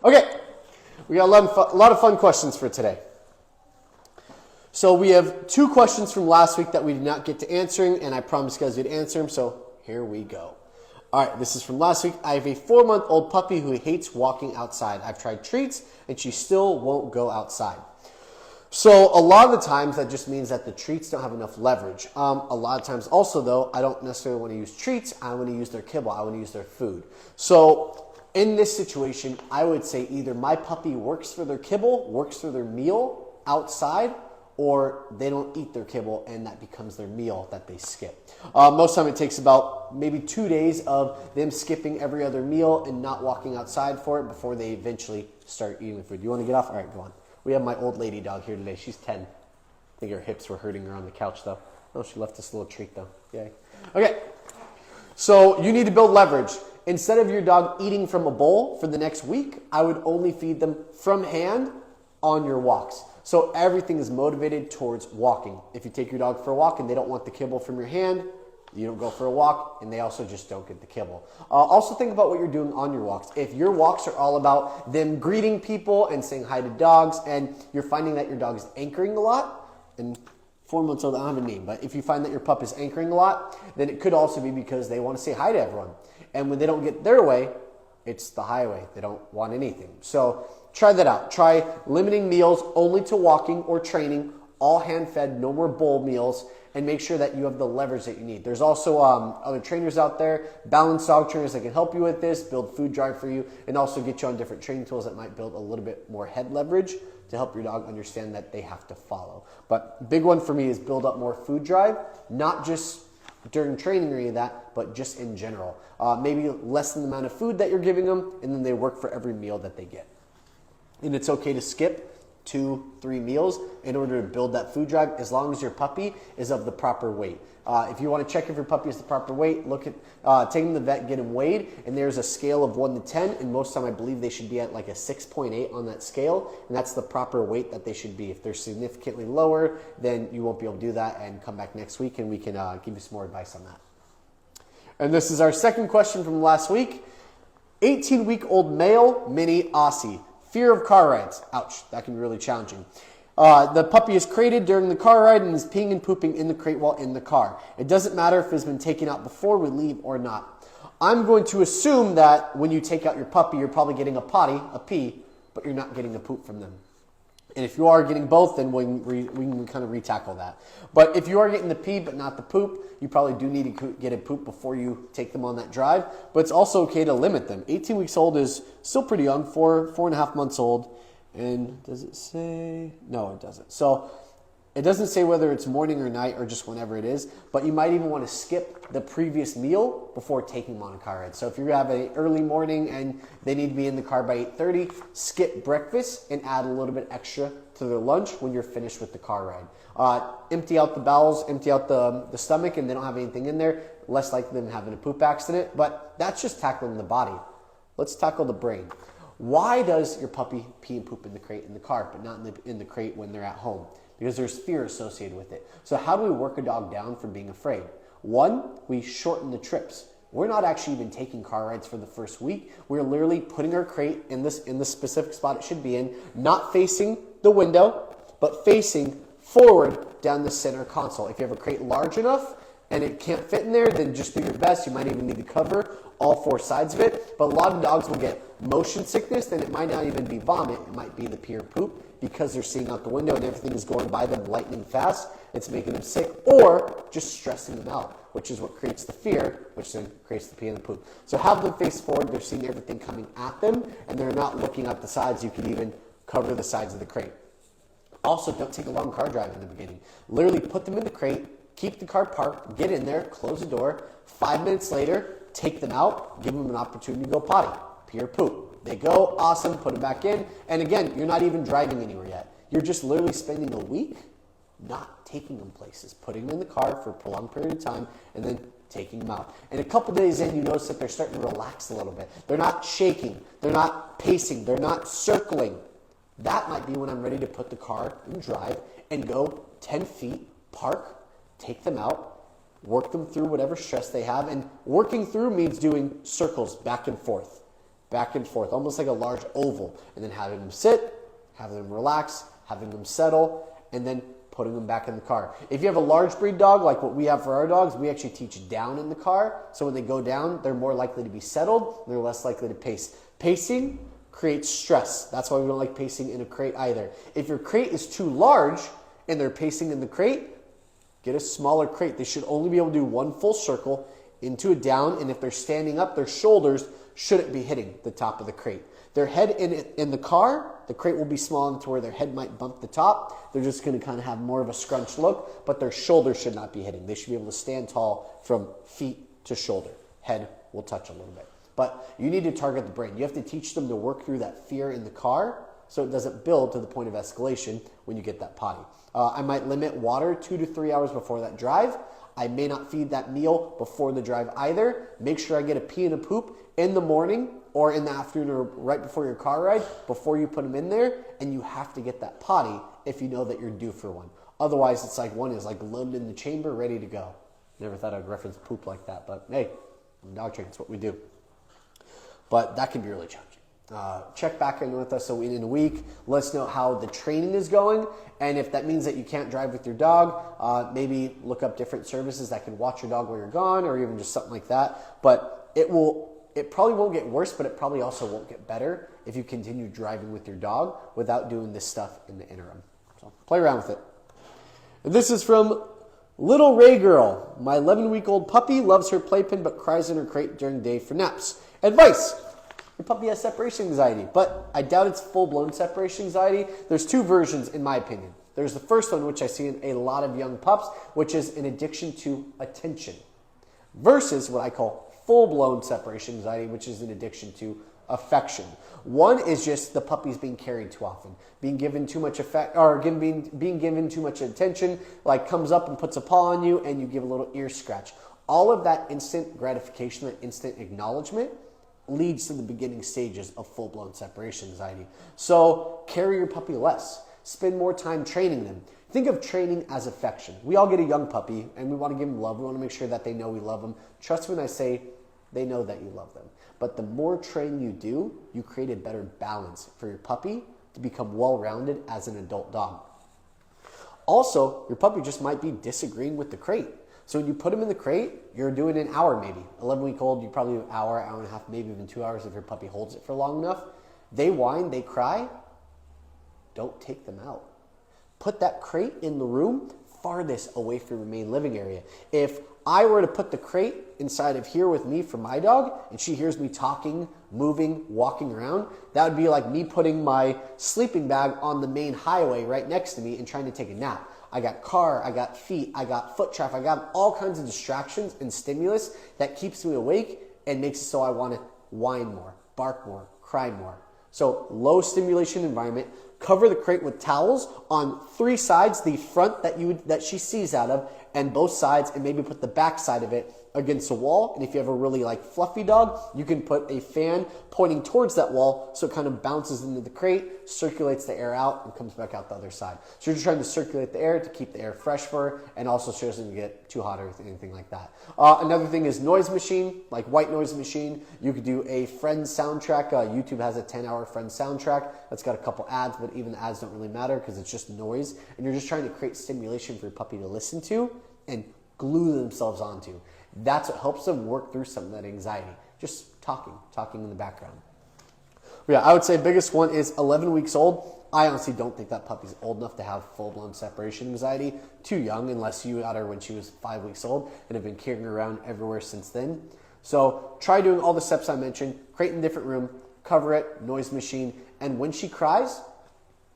Okay, we got a lot of fun questions for today. So we have 2 questions from last week that we did not get to answering, and I promised you guys we'd answer them, so here we go. All right, this is from last week. I have a 4-month-old puppy who hates walking outside. I've tried treats, and she still won't go outside. So a lot of the times that just means that the treats don't have enough leverage. A lot of times also though, I don't necessarily want to use treats. I want to use their kibble. I want to use their food. So in this situation, I would say either my puppy works for their kibble, works for their meal outside, or they don't eat their kibble and that becomes their meal that they skip. Most of the time it takes about maybe 2 days of them skipping every other meal and not walking outside for it before they eventually start eating the food. You want to get off? All right, go on. We have my old lady dog here today. She's 10. I think her hips were hurting her on the couch though. Oh, she left us a little treat though. Yay. Okay, so you need to build leverage. Instead of your dog eating from a bowl for the next week, I would only feed them from hand on your walks. So everything is motivated towards walking. If you take your dog for a walk and they don't want the kibble from your hand, you don't go for a walk, and they also just don't get the kibble. Also think about what you're doing on your walks. If your walks are all about them greeting people and saying hi to dogs, and you're finding that your dog is anchoring a lot, and 4 months old, I don't have a name, but if you find that your pup is anchoring a lot, then it could also be because they want to say hi to everyone. And when they don't get their way, it's the highway. They don't want anything. So try that out. Try limiting meals only to walking or training, all hand-fed, no more bowl meals, and make sure that you have the leverage that you need. There's also other trainers out there, balanced dog trainers that can help you with this, build food drive for you, and also get you on different training tools that might build a little bit more head leverage to help your dog understand that they have to follow. But big one for me is build up more food drive, not just during training or any of that, but just in general. Maybe lessen the amount of food that you're giving them, and then they work for every meal that they get. And it's okay to skip 2-3 meals in order to build that food drive as long as your puppy is of the proper weight. If you want to check if your puppy is the proper weight, look at take him to the vet, get him weighed, and there's a scale of 1 to 10, and most of the time I believe they should be at like a 6.8 on that scale, and that's the proper weight that they should be. If they're significantly lower, then you won't be able to do that, and come back next week and we can give you some more advice on that. And this is our second question from last week. 18-week-old male, Mini Aussie. Fear of car rides. Ouch, that can be really challenging. The puppy is crated during the car ride and is peeing and pooping in the crate while in the car. It doesn't matter if it's been taken out before we leave or not. I'm going to assume that when you take out your puppy, you're probably getting a potty, a pee, but you're not getting a poop from them. And if you are getting both, then we can kind of retackle that. But if you are getting the pee but not the poop, you probably do need to get a poop before you take them on that drive. But it's also okay to limit them. 18 weeks old is still pretty young, 4.5 months old. And does it say? No, it doesn't. So it doesn't say whether it's morning or night or just whenever it is, but you might even want to skip the previous meal before taking them on a car ride. So if you have an early morning and they need to be in the car by 8:30, skip breakfast and add a little bit extra to their lunch when you're finished with the car ride. Empty out the bowels, empty out the stomach, and they don't have anything in there, less likely than having a poop accident, but that's just tackling the body. Let's tackle the brain. Why does your puppy pee and poop in the crate in the car, but not in the crate when they're at home? Because there's fear associated with it. So how do we work a dog down from being afraid? 1, we shorten the trips. We're not actually even taking car rides for the first week. We're literally putting our crate in the specific spot it should be in, not facing the window, but facing forward down the center console. If you have a crate large enough and it can't fit in there, then just do your best. You might even need to cover all 4 sides of it. But a lot of dogs will get motion sickness, then it might not even be vomit. It might be the pee or poop because they're seeing out the window and everything is going by them lightning fast. It's making them sick, or just stressing them out, which is what creates the fear, which then creates the pee and the poop. So have them face forward. They're seeing everything coming at them, and they're not looking at the sides. You can even cover the sides of the crate. Also, don't take a long car drive in the beginning. Literally put them in the crate, keep the car parked, get in there, close the door. 5 minutes later, take them out, give them an opportunity to go potty, pee or poop. They go, awesome, put them back in. And again, you're not even driving anywhere yet. You're just literally spending a week not taking them places, putting them in the car for a prolonged period of time, and then taking them out. And a couple days in, you notice that they're starting to relax a little bit. They're not shaking. They're not pacing. They're not circling. That might be when I'm ready to put the car in drive and go 10 feet, park, take them out, work them through whatever stress they have. And working through means doing circles back and forth. back and forth, almost like a large oval, and then having them sit, having them relax, having them settle, and then putting them back in the car. If you have a large breed dog, like what we have for our dogs, we actually teach down in the car. So when they go down, they're more likely to be settled, they're less likely to pace. Pacing creates stress. That's why we don't like pacing in a crate either. If your crate is too large and they're pacing in the crate, get a smaller crate. They should only be able to do one full circle into a down, and if they're standing up, their shoulders shouldn't be hitting the top of the crate. Their head in the car, the crate will be small enough to where their head might bump the top. They're just going to kind of have more of a scrunched look, but their shoulders should not be hitting. They should be able to stand tall from feet to shoulder. Head will touch a little bit. But you need to target the brain. You have to teach them to work through that fear in the car so it doesn't build to the point of escalation when you get that potty. I might limit water 2 to 3 hours before that drive. I may not feed that meal before the drive either. Make sure I get a pee and a poop in the morning or in the afternoon or right before your car ride before you put them in there, and you have to get that potty if you know that you're due for one. Otherwise, it's like one is like loaded in the chamber, ready to go. Never thought I'd reference poop like that, but hey, I'm dog training, it's what we do. But that can be really challenging. Check back in with us in a week. Let us know how the training is going. And if that means that you can't drive with your dog, maybe look up different services that can watch your dog while you're gone or even just something like that. But it probably won't get worse, but it probably also won't get better if you continue driving with your dog without doing this stuff in the interim. So play around with it. And this is from Little Ray Girl. My 11-week-old puppy loves her playpen but cries in her crate during day for naps. Advice. Your puppy has separation anxiety, but I doubt it's full-blown separation anxiety. There's two versions in my opinion. There's the first one, which I see in a lot of young pups, which is an addiction to attention, versus what I call full-blown separation anxiety, which is an addiction to affection. One is just the puppy's being carried too often, being given too much being given too much attention, like comes up and puts a paw on you and you give a little ear scratch. All of that instant gratification, that instant acknowledgement leads to the beginning stages of full-blown separation anxiety. So carry your puppy less. Spend more time training them. Think of training as affection. We all get a young puppy and we want to give them love. We want to make sure that they know we love them. Trust when I say they know that you love them. But the more training you do, you create a better balance for your puppy to become well-rounded as an adult dog. Also, your puppy just might be disagreeing with the crate. So when you put them in the crate, you're doing an hour maybe. 11-week-old, you probably do an hour, hour and a half, maybe even 2 hours if your puppy holds it for long enough. They whine, they cry. Don't take them out. Put that crate in the room farthest away from your main living area. If I were to put the crate inside of here with me for my dog and she hears me talking, moving, walking around, that would be like me putting my sleeping bag on the main highway right next to me and trying to take a nap. I got car, I got feet, I got foot traffic, I got all kinds of distractions and stimulus that keeps me awake and makes it so I want to whine more, bark more, cry more. So low stimulation environment. Cover the crate with towels on 3 sides, the front that she sees out of, and both sides, and maybe put the back side of it against a wall. And if you have a really fluffy dog, you can put a fan pointing towards that wall so it kind of bounces into the crate, circulates the air out, and comes back out the other side. So you're just trying to circulate the air to keep the air fresh for her, and also so it doesn't get too hot or anything like that. Another thing is noise machine, like white noise machine. You could do a Friends soundtrack. YouTube has a 10-hour Friends soundtrack. That's got a couple ads, but even the ads don't really matter because it's just noise. And you're just trying to create stimulation for your puppy to listen to and glue themselves onto. That's what helps them work through some of that anxiety. Just talking in the background. But yeah, I would say biggest one is 11 weeks old. I honestly don't think that puppy's old enough to have full-blown separation anxiety. Too young, unless you got her when she was 5 weeks old and have been carrying her around everywhere since then. So try doing all the steps I mentioned. Crate in a different room, cover it, noise machine, and when she cries,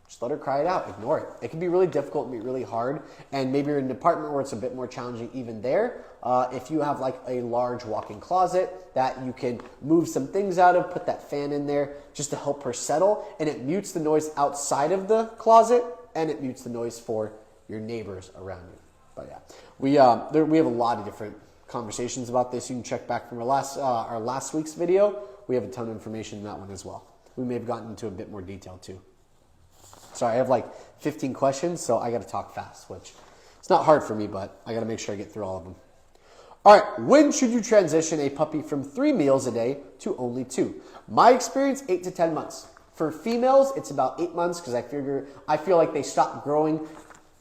just let her cry it out. Ignore it. It can be really difficult and be really hard. And maybe you're in an apartment where it's a bit more challenging even there. If you have a large walk-in closet that you can move some things out of, put that fan in there just to help her settle. And it mutes the noise outside of the closet and it mutes the noise for your neighbors around you. But yeah, we have a lot of different conversations about this. You can check back from our last week's video. We have a ton of information in that one as well. We may have gotten into a bit more detail too. Sorry, I have 15 questions, so I got to talk fast, which it's not hard for me, but I got to make sure I get through all of them. All right, when should you transition a puppy from 3 meals a day to only 2? My experience, 8 to 10 months. For females, it's about 8 months because I feel like they stop growing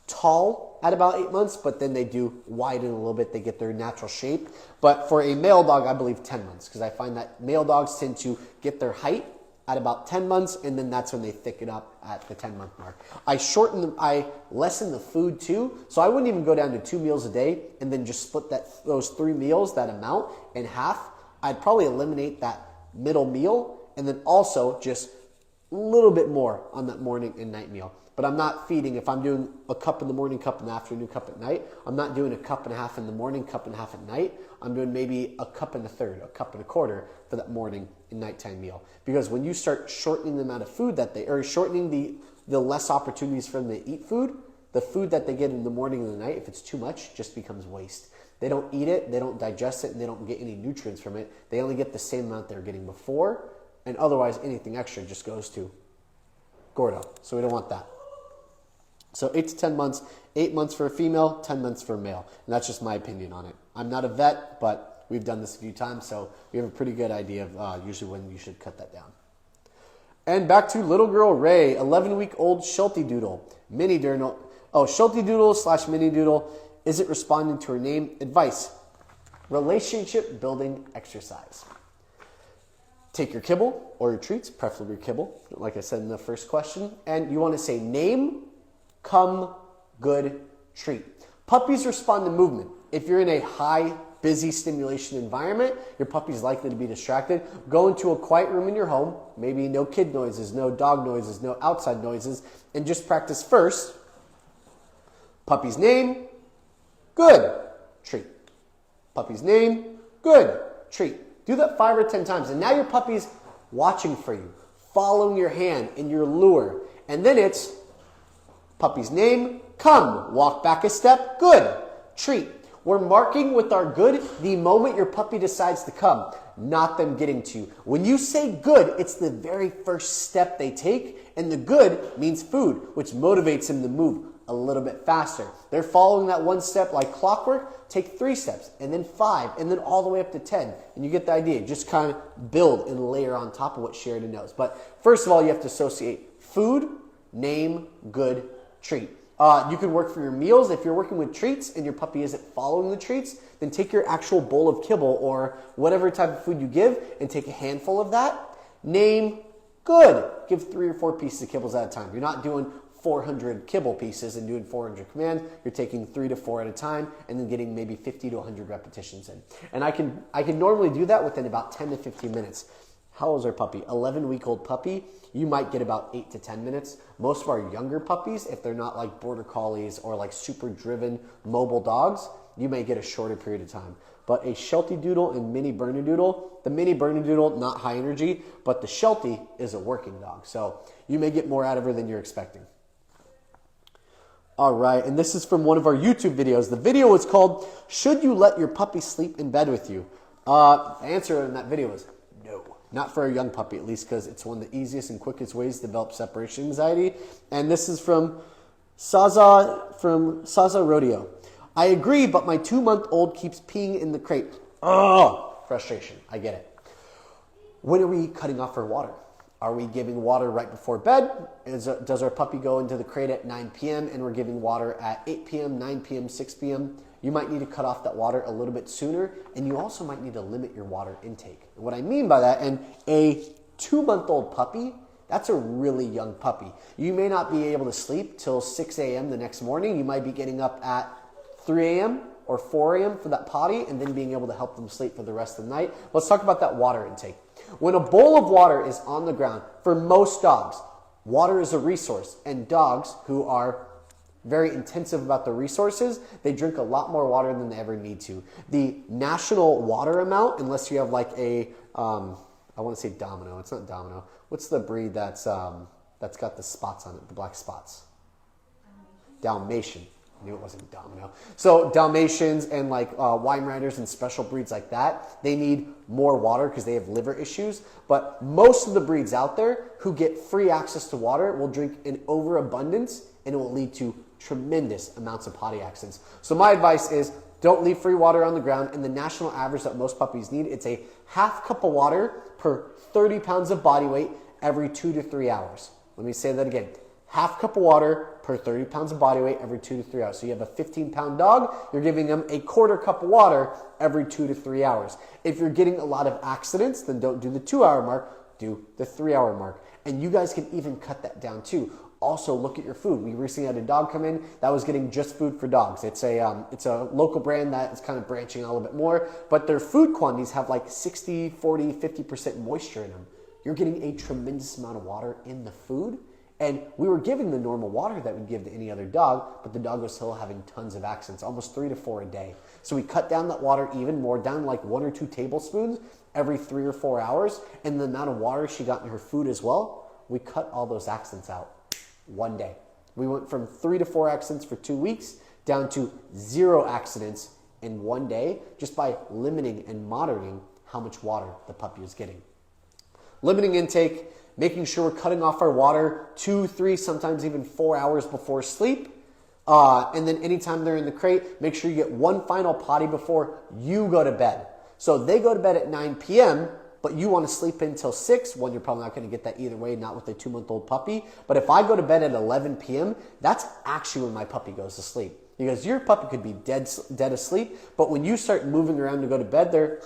tall at about 8 months, but then they do widen a little bit. They get their natural shape. But for a male dog, I believe 10 months because I find that male dogs tend to get their height at about 10 months, and then that's when they thicken up at the 10-month mark. I lessen the food too, so I wouldn't even go down to 2 meals a day and then just split those 3 meals, that amount, in half. I'd probably eliminate that middle meal and then also just a little bit more on that morning and night meal. But I'm not feeding, if I'm doing a cup in the morning, cup in the afternoon, cup at night, I'm not doing a cup and a half in the morning, cup and a half at night. I'm doing maybe a cup and a third, a cup and a quarter for that morning and nighttime meal. Because when you start shortening the amount of food shortening the less opportunities for them to eat food, the food that they get in the morning and the night, if it's too much, just becomes waste. They don't eat it, they don't digest it, and they don't get any nutrients from it. They only get the same amount they were getting before, and otherwise anything extra just goes to Gordo. So we don't want that. So 8 to 10 months, 8 months for a female, 10 months for a male. And that's just my opinion on it. I'm not a vet, but we've done this a few times, so we have a pretty good idea of usually when you should cut that down. And back to little girl Ray, 11-week-old Sheltie Doodle, Mini Doodle. Oh, Sheltie Doodle / Mini Doodle isn't responding to her name. Advice: relationship building exercise. Take your kibble or your treats, preferably your kibble, like I said in the first question, and you want to say name, come, good, treat. Puppies respond to movement. If you're in a high, busy stimulation environment, your puppy's likely to be distracted. Go into a quiet room in your home, maybe no kid noises, no dog noises, no outside noises, and just practice first. Puppy's name, good, treat. Puppy's name, good, treat. Do that 5 or 10 times, and now your puppy's watching for you, following your hand and your lure. And then it's puppy's name, come, walk back a step, good, treat. We're marking with our good the moment your puppy decides to come, not them getting to you. When you say good, it's the very first step they take, and the good means food, which motivates them to move a little bit faster. They're following that one step like clockwork. Take 3 steps, and then 5, and then all the way up to 10. And you get the idea. Just kind of build and layer on top of what she already knows. But first of all, you have to associate food, name, good, treat. You can work for your meals. If you're working with treats and your puppy isn't following the treats, then take your actual bowl of kibble or whatever type of food you give and take a handful of that. Name, good. Give 3 or 4 pieces of kibbles at a time. You're not doing 400 kibble pieces and doing 400 commands. You're taking 3 to 4 at a time and then getting maybe 50 to 100 repetitions in. And I can normally do that within about 10 to 15 minutes. How old is our puppy? 11-week-old puppy. You might get about 8 to 10 minutes. Most of our younger puppies, if they're not like border collies or like super driven mobile dogs, you may get a shorter period of time. But a Sheltie Doodle and Mini Bernedoodle, the Mini Bernedoodle, not high energy, but the Sheltie is a working dog. So you may get more out of her than you're expecting. All right, and this is from one of our YouTube videos. The video is called, Should You Let Your Puppy Sleep in Bed With You? The answer in that video is no. Not for a young puppy, at least, because it's one of the easiest and quickest ways to develop separation anxiety. And this is from Saza Rodeo. I agree, but my 2-month-old keeps peeing in the crate. Oh, frustration. I get it. When are we cutting off her water? Are we giving water right before bed? Does our puppy go into the crate at 9 p.m. and we're giving water at 8 p.m., 9 p.m., 6 p.m.? You might need to cut off that water a little bit sooner, and you also might need to limit your water intake. And what I mean by that, and a 2-month-old puppy, that's a really young puppy. You may not be able to sleep till 6 a.m. the next morning. You might be getting up at 3 a.m. or 4 a.m. for that potty and then being able to help them sleep for the rest of the night. Let's talk about that water intake. When a bowl of water is on the ground, for most dogs, water is a resource. And dogs who are very intensive about the resources, they drink a lot more water than they ever need to. The national water amount, unless you have like a, I want to say Domino. It's not Domino. What's the breed that's got the spots on it, the black spots? Dalmatian. I knew it wasn't Domino. So Dalmatians and like Weimaraners and special breeds like that, they need more water because they have liver issues. But most of the breeds out there who get free access to water will drink in overabundance, and it will lead to tremendous amounts of potty accidents. So my advice is Don't leave free water on the ground. And the national average that most puppies need, it's a half cup of water per 30 pounds of body weight every 2 to 3 hours. Let me say that again. Half cup of water per 30 pounds of body weight every 2 to 3 hours. So you have a 15-pound dog, you're giving them a quarter cup of water every 2 to 3 hours. If you're getting a lot of accidents, then don't do the 2-hour mark, do the 3-hour mark. And you guys can even cut that down too. Also, look at your food. We recently had a dog come in that was getting just food for dogs. It's a local brand that is kind of branching out a little bit more, but their food quantities have like 60, 40, 50% moisture in them. You're getting a tremendous amount of water in the food. And we were giving the normal water that we'd give to any other dog, but the dog was still having tons of accidents, almost 3 to 4 a day. So we cut down that water even more, down like 1 or 2 tablespoons every 3 or 4 hours. And the amount of water she got in her food as well, we cut all those accidents out one day. We went from 3 to 4 accidents for 2 weeks down to 0 accidents in 1 day just by limiting and monitoring how much water the puppy was getting. Limiting intake, making sure we're cutting off our water 2, 3, sometimes even 4 hours before sleep. And then anytime they're in the crate, make sure you get one final potty before you go to bed. So they go to bed at 9 p.m., but you want to sleep until 6. One, you're probably not going to get that either way, not with a 2-month-old puppy. But if I go to bed at 11 p.m., that's actually when my puppy goes to sleep. Because your puppy could be dead asleep, but when you start moving around to go to bed, they're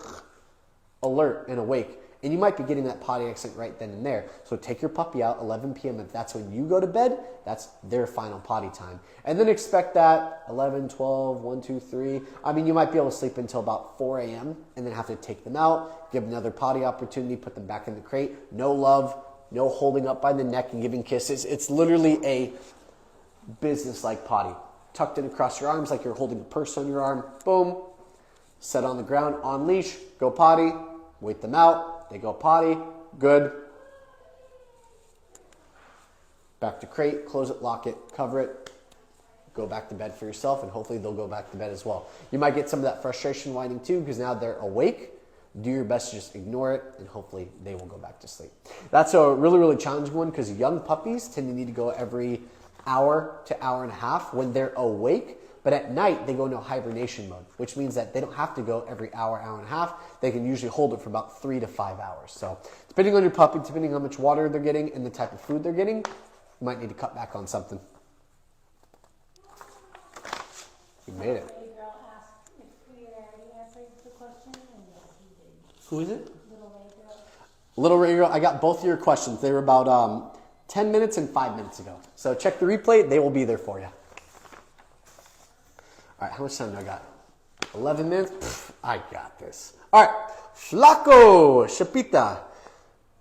alert and awake. And you might be getting that potty accident right then and there. So take your puppy out 11 p.m. If that's when you go to bed, that's their final potty time. And then expect that 11, 12, 1, 2, 3. I mean, you might be able to sleep until about 4 a.m. and then have to take them out, give another potty opportunity, put them back in the crate. No love, no holding up by the neck and giving kisses. It's literally a business-like potty. Tucked in across your arms like you're holding a purse on your arm. Boom. Set on the ground, on leash, go potty, wait them out. They go potty, good. Back to crate, close it, lock it, cover it. Go back to bed for yourself, and hopefully they'll go back to bed as well. You might get some of that frustration whining too, because now they're awake. Do your best to just ignore it, and hopefully they will go back to sleep. That's a really, really challenging one, because young puppies tend to need to go every hour to hour and a half when they're awake. But at night, they go into hibernation mode, which means that they don't have to go every hour, hour and a half. They can usually hold it for about 3 to 5 hours. So depending on your puppy, depending on how much water they're getting and the type of food they're getting, you might need to cut back on something. You made it. Who is it? Little Ray Girl. I got both of your questions. They were about 10 minutes and 5 minutes ago. So check the replay. They will be there for you. All right, how much time do I got? 11 minutes? Pfft, I got this. All right, Flaco Chapita.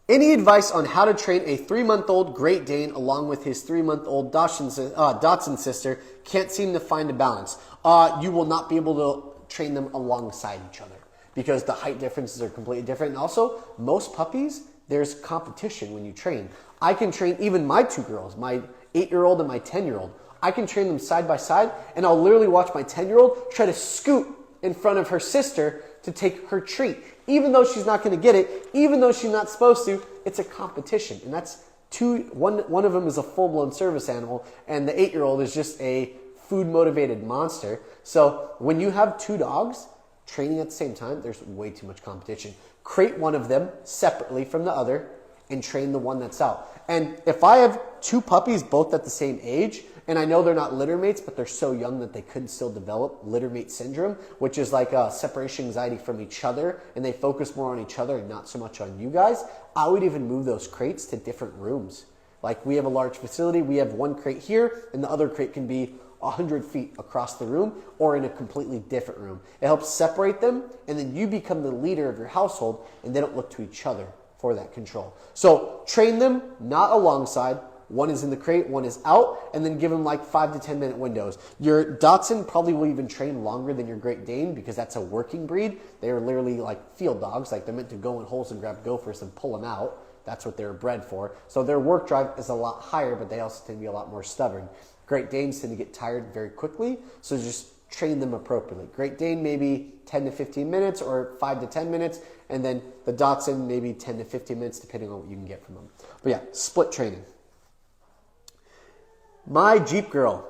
Any advice on how to train a 3-month-old Great Dane along with his 3-month-old Dachshund sister? Can't seem to find a balance. You will not be able to train them alongside each other because the height differences are completely different. And also, most puppies, there's competition when you train. I can train even my 2 girls, my 8-year-old and my 10-year-old. I can train them side by side, and I'll literally watch my 10-year-old try to scoot in front of her sister to take her treat. Even though she's not going to get it, even though she's not supposed to, it's a competition. And that's one of them is a full-blown service animal, and the 8-year-old is just a food-motivated monster. So when you have 2 dogs training at the same time, there's way too much competition. Crate one of them separately from the other and train the one that's out. And if I have 2 puppies both at the same age, and I know they're not litter mates, but they're so young that they could still develop litter mate syndrome, which is like a separation anxiety from each other, and they focus more on each other and not so much on you guys, I would even move those crates to different rooms. Like we have a large facility, we have one crate here, and the other crate can be 100 feet across the room or in a completely different room. It helps separate them, and then you become the leader of your household, and they don't look to each other for that control. So train them, not alongside. One is in the crate, one is out, and then give them like 5 to 10 minute windows. Your Dachshund probably will even train longer than your Great Dane because that's a working breed. They are literally like field dogs, like they're meant to go in holes and grab gophers and pull them out. That's what they're bred for. So their work drive is a lot higher, but they also tend to be a lot more stubborn. Great Danes tend to get tired very quickly, so just train them appropriately. Great Dane maybe 10 to 15 minutes or 5 to 10 minutes, and then the Dachshund maybe 10 to 15 minutes depending on what you can get from them. But yeah, split training. My Jeep girl.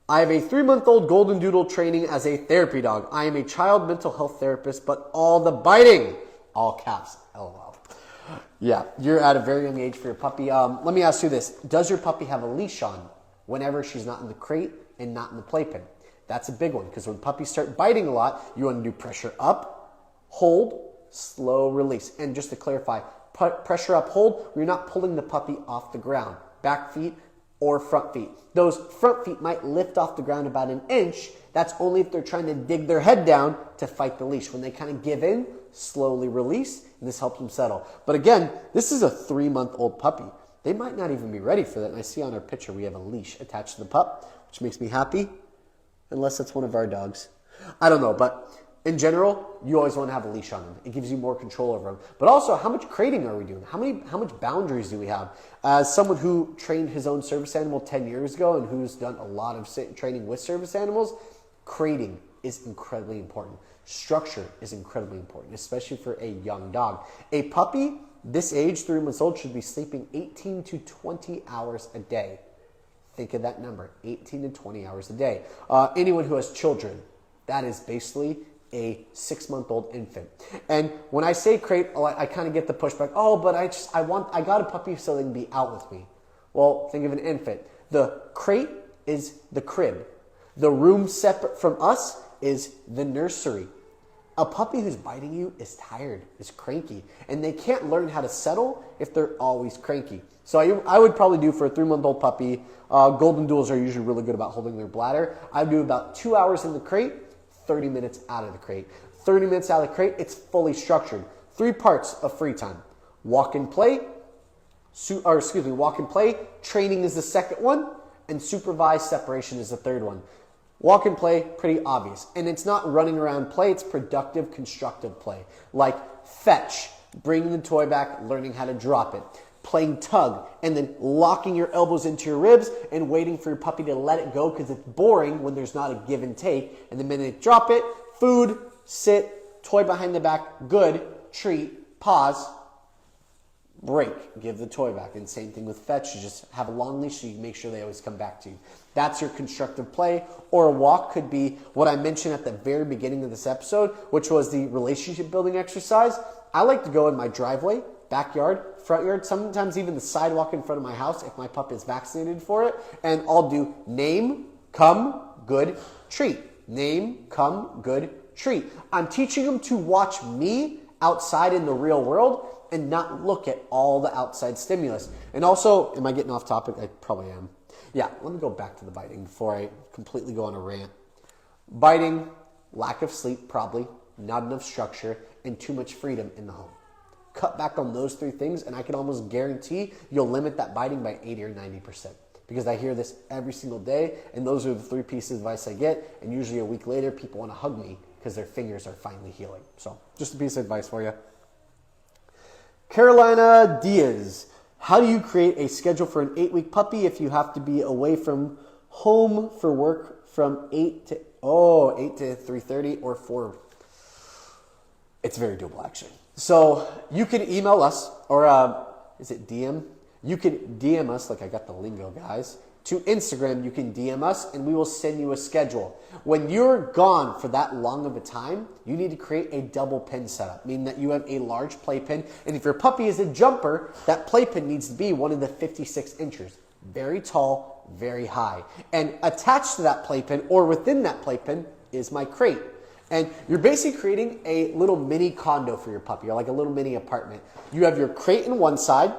I have a 3-month-old Goldendoodle training as a therapy dog. I am a child mental health therapist, but all the biting, all caps, LOL. Yeah, you're at a very young age for your puppy. Let me ask you this. Does your puppy have a leash on whenever she's not in the crate and not in the playpen? That's a big one, because when puppies start biting a lot, you want to do pressure up, hold, slow release. And just to clarify, pressure up, hold, you're not pulling the puppy off the ground. Back feet or front feet. Those front feet might lift off the ground about an inch. That's only if they're trying to dig their head down to fight the leash. When they kind of give in, slowly release, and this helps them settle. But again, this is a 3-month-old puppy. They might not even be ready for that. And I see on our picture we have a leash attached to the pup, which makes me happy. Unless it's one of our dogs. I don't know, but in general, you always want to have a leash on them. It gives you more control over them. But also, how much crating are we doing? How much boundaries do we have? As someone who trained his own service animal 10 years ago and who's done a lot of training with service animals, crating is incredibly important. Structure is incredibly important, especially for a young dog. A puppy this age, 3 months old, should be sleeping 18 to 20 hours a day. Think of that number, 18 to 20 hours a day. Anyone who has children, that is basically a 6-month-old infant. And when I say crate, I kind of get the pushback, oh, but I got a puppy so they can be out with me. Well, think of an infant. The crate is the crib. The room separate from us is the nursery. A puppy who's biting you is tired, is cranky, and they can't learn how to settle if they're always cranky. So I would probably do for a 3-month-old puppy, Goldendoodles are usually really good about holding their bladder. I would do about 2 hours in the crate, 30 minutes out of the crate. 30 minutes out of the crate, it's fully structured. 3 parts of free time. Walk and play, walk and play, training is the second one, and supervised separation is the third one. Walk and play, pretty obvious. And it's not running around play, it's productive, constructive play. Like fetch, bringing the toy back, learning how to drop it. Playing tug, and then locking your elbows into your ribs and waiting for your puppy to let it go because it's boring when there's not a give and take. And the minute you drop it, food, sit, toy behind the back, good, treat, pause, break, give the toy back. And same thing with fetch, you just have a long leash so you make sure they always come back to you. That's your constructive play. Or a walk could be what I mentioned at the very beginning of this episode, which was the relationship building exercise. I like to go in my driveway, backyard, front yard, sometimes even the sidewalk in front of my house if my pup is vaccinated for it, and I'll do name, come, good, treat. Name, come, good, treat. I'm teaching them to watch me outside in the real world and not look at all the outside stimulus. And also, am I getting off topic? I probably am. Yeah, let me go back to the biting before I completely go on a rant. Biting, lack of sleep probably, not enough structure, and too much freedom in the home. Cut back on those 3 things, and I can almost guarantee you'll limit that biting by 80 or 90%. Because I hear this every single day, and those are the 3 pieces of advice I get, and usually a week later, people want to hug me because their fingers are finally healing. So, just a piece of advice for you. Carolina Diaz. How do you create a schedule for an 8-week puppy if you have to be away from home for work from 8 to 3:30 or 4? It's very doable, actually. So you can email us, or is it DM? You can DM us, like I got the lingo, guys. To Instagram, you can DM us, and we will send you a schedule. When you're gone for that long of a time, you need to create a double pen setup, meaning that you have a large playpen. And if your puppy is a jumper, that playpen needs to be one of the 56 inches. Very tall, very high. And attached to that playpen, or within that playpen, is my crate. And you're basically creating a little mini condo for your puppy, or like a little mini apartment. You have your crate on one side.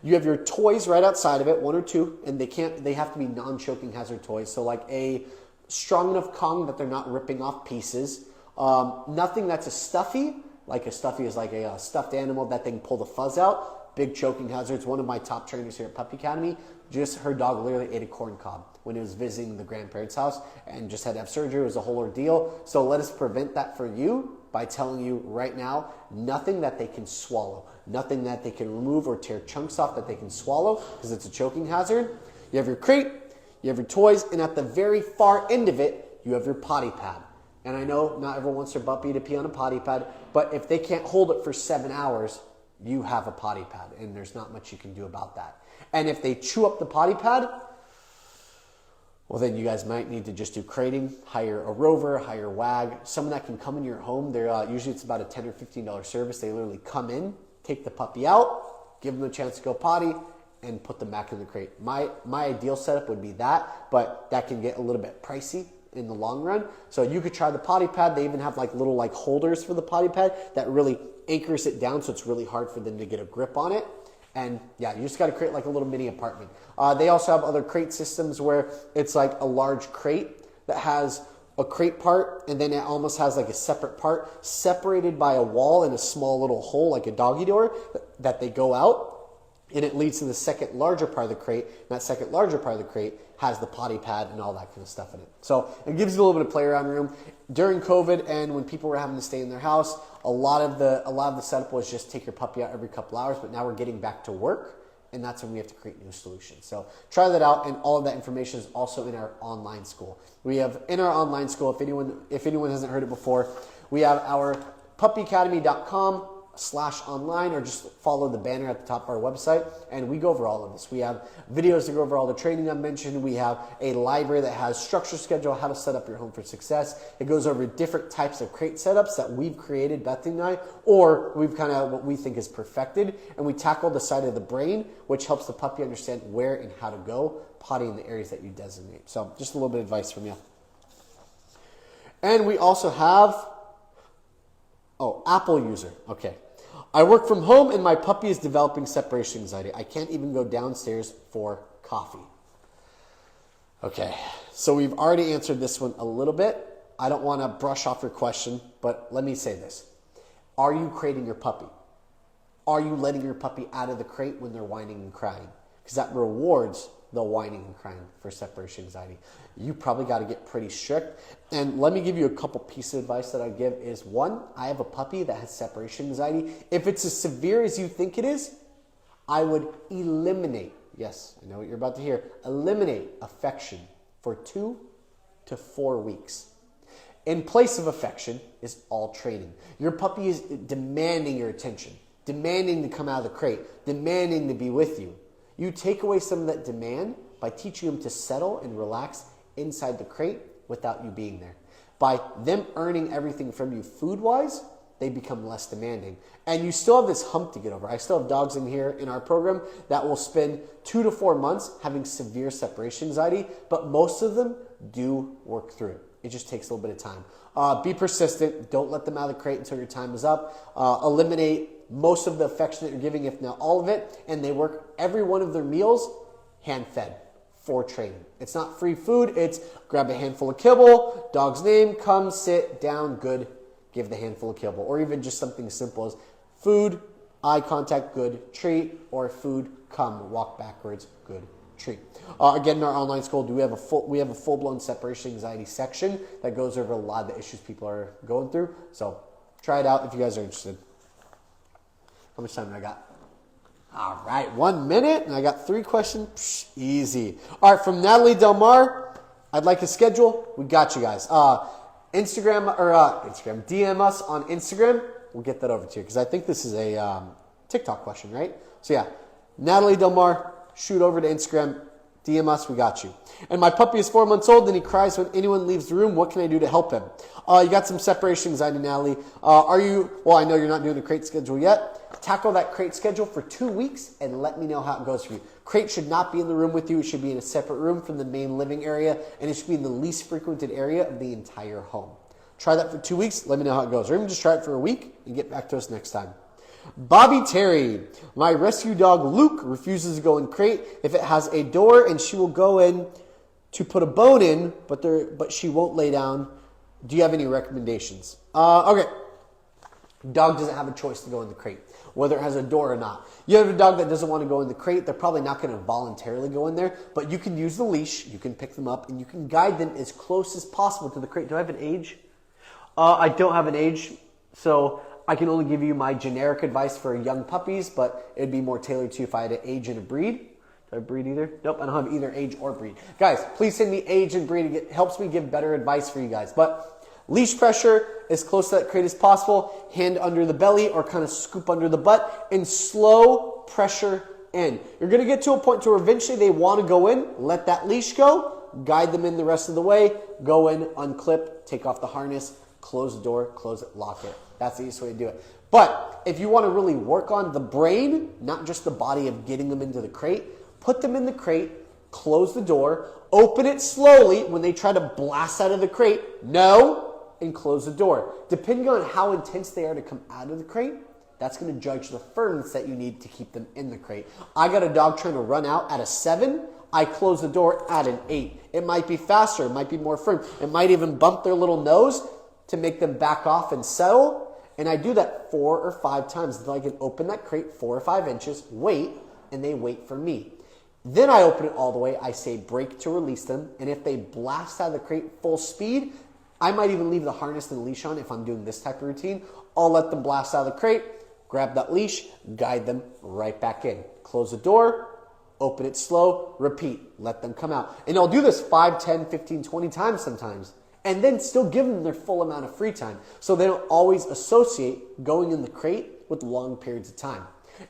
You have your toys right outside of it, 1 or 2, and they have to be non-choking hazard toys. So like a strong enough Kong that they're not ripping off pieces. Nothing that's a stuffy, like a stuffy is like a stuffed animal that they can pull the fuzz out. Big choking hazards. One of my top trainers here at Puppy Academy, just her dog literally ate a corn cob when he was visiting the grandparents' house and just had to have surgery. It was a whole ordeal. So let us prevent that for you by telling you right now, nothing that they can swallow, nothing that they can remove or tear chunks off that they can swallow because it's a choking hazard. You have your crate, you have your toys, and at the very far end of it, you have your potty pad. And I know not everyone wants their puppy to pee on a potty pad, but if they can't hold it for 7 hours, you have a potty pad, and there's not much you can do about that. And if they chew up the potty pad, well, then you guys might need to just do crating, hire a rover, hire a wag, someone that can come in your home. They're usually it's about a $10 or $15 service. They literally come in, take the puppy out, give them a chance to go potty, and put them back in the crate. My ideal setup would be that, but that can get a little bit pricey in the long run. So you could try the potty pad. They even have like little like holders for the potty pad that really anchors it down, so it's really hard for them to get a grip on it. And yeah, you just got to create like a little mini apartment. They also have other crate systems where it's like a large crate that has a crate part, and then it almost has like a separate part separated by a wall and a small little hole, like a doggy door, that they go out. And it leads to the second larger part of the crate. And that second larger part of the crate has the potty pad and all that kind of stuff in it. So it gives you a little bit of play around room. During COVID and when people were having to stay in their house, a lot of the setup was just take your puppy out every couple hours. But now we're getting back to work, and that's when we have to create new solutions. So try that out, and all of that information is also in our online school. We have in our online school, if anyone hasn't heard it before, we have our puppyacademy.com/online, or just follow the banner at the top of our website, and we go over all of this. We have videos to go over all the training I mentioned. We have a library that has structure schedule, how to set up your home for success. It goes over different types of crate setups that we've created, Bethany and I, or we've kind of what we think is perfected, and we tackle the side of the brain, which helps the puppy understand where and how to go potty in the areas that you designate. So just a little bit of advice from you. And we also have Apple user. Okay. I work from home and my puppy is developing separation anxiety. I can't even go downstairs for coffee. Okay. So we've already answered this one a little bit. I don't want to brush off your question, but let me say this. Are you crating your puppy? Are you letting your puppy out of the crate when they're whining and crying? Because that rewards the whining and crying for separation anxiety. You probably got to get pretty strict. And let me give you a couple pieces of advice that I give is, one, I have a puppy that has separation anxiety. If it's as severe as you think it is, I would eliminate, yes, I know what you're about to hear, eliminate affection for 2 to 4 weeks. In place of affection is all training. Your puppy is demanding your attention, demanding to come out of the crate, demanding to be with you. You take away some of that demand by teaching them to settle and relax inside the crate without you being there. By them earning everything from you food-wise, they become less demanding. And you still have this hump to get over. I still have dogs in here in our program that will spend 2 to 4 months having severe separation anxiety, but most of them do work through it. It just takes a little bit of time. Be persistent. Don't let them out of the crate until your time is up. Eliminate most of the affection that you're giving, if not all of it, and they work every one of their meals hand-fed for training. It's not free food. It's grab a handful of kibble, dog's name, come, sit, down, good, give the handful of kibble. Or even just something as simple as food, eye contact, good, treat, or food, come, walk backwards, good, treat. Again, in our online school, we have a full-blown separation anxiety section that goes over a lot of the issues people are going through. So try it out if you guys are interested. How much time do I got? All right, 1 minute, and I got 3 questions. Psh, easy. All right, from Natalie Del Mar, I'd like a schedule. We got you guys. Instagram, DM us on Instagram. We'll get that over to you because I think this is a TikTok question, right? So yeah, Natalie Del Mar, shoot over to Instagram, DM us, we got you. And my puppy is 4 months old and he cries when anyone leaves the room. What can I do to help him? You got some separation anxiety, Natalie. Well, I know you're not doing the crate schedule yet. Tackle that crate schedule for 2 weeks and let me know how it goes for you. Crate should not be in the room with you. It should be in a separate room from the main living area, and it should be in the least frequented area of the entire home. Try that for 2 weeks. Let me know how it goes. Or even just try it for a week and get back to us next time. Bobby Terry, my rescue dog Luke refuses to go in crate if it has a door, and she will go in to put a bone in, but she won't lay down. Do you have any recommendations? Okay. Dog doesn't have a choice to go in the crate, whether it has a door or not. You have a dog that doesn't want to go in the crate, they're probably not going to voluntarily go in there, but you can use the leash, you can pick them up, and you can guide them as close as possible to the crate. Do I have an age? I don't have an age, so I can only give you my generic advice for young puppies, but it'd be more tailored to you if I had an age and a breed. Do I breed either? Nope, I don't have either age or breed. Guys, please send me age and breed. It helps me give better advice for you guys. But leash pressure as close to that crate as possible, hand under the belly or kind of scoop under the butt, and slow pressure in. You're going to get to a point where eventually they want to go in, let that leash go, guide them in the rest of the way, go in, unclip, take off the harness, close the door, close it, lock it. That's the easiest way to do it. But if you want to really work on the brain, not just the body of getting them into the crate, put them in the crate, close the door, open it slowly. When they try to blast out of the crate, no, and close the door. Depending on how intense they are to come out of the crate, that's going to judge the firmness that you need to keep them in the crate. I got a dog trying to run out at a 7. I close the door at an 8. It might be faster. It might be more firm. It might even bump their little nose to make them back off and settle. And I do that 4 or 5 times until I can open that crate 4 or 5 inches, wait, and they wait for me. Then I open it all the way. I say break to release them. And if they blast out of the crate full speed, I might even leave the harness and the leash on if I'm doing this type of routine. I'll let them blast out of the crate, grab that leash, guide them right back in. Close the door, open it slow, repeat, let them come out. And I'll do this 5, 10, 15, 20 times sometimes. And then still give them their full amount of free time. So they don't always associate going in the crate with long periods of time.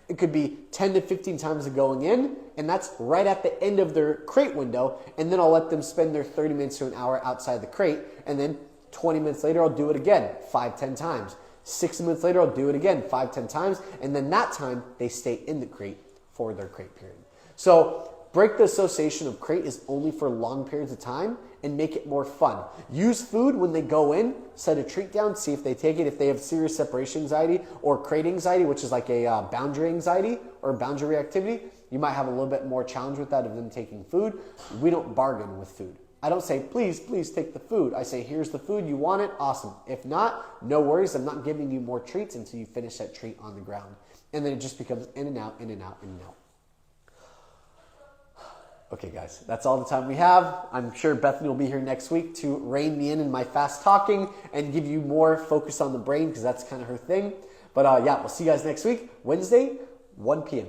It could be 10 to 15 times of going in, and that's right at the end of their crate window. And then I'll let them spend their 30 minutes to an hour outside the crate. And then 20 minutes later, I'll do it again, 5, 10 times. 60 minutes later, I'll do it again, 5, 10 times. And then that time, they stay in the crate for their crate period. So break the association of crate is only for long periods of time and make it more fun. Use food when they go in, set a treat down, see if they take it. If they have serious separation anxiety or crate anxiety, which is like a boundary anxiety or boundary reactivity, you might have a little bit more challenge with that of them taking food. We don't bargain with food. I don't say, please, please take the food. I say, here's the food, you want it? Awesome. If not, no worries. I'm not giving you more treats until you finish that treat on the ground. And then it just becomes in and out, in and out, in and out. Okay, guys, that's all the time we have. I'm sure Bethany will be here next week to rein me in my fast talking and give you more focus on the brain because that's kind of her thing. But yeah, we'll see you guys next week, Wednesday, 1 p.m.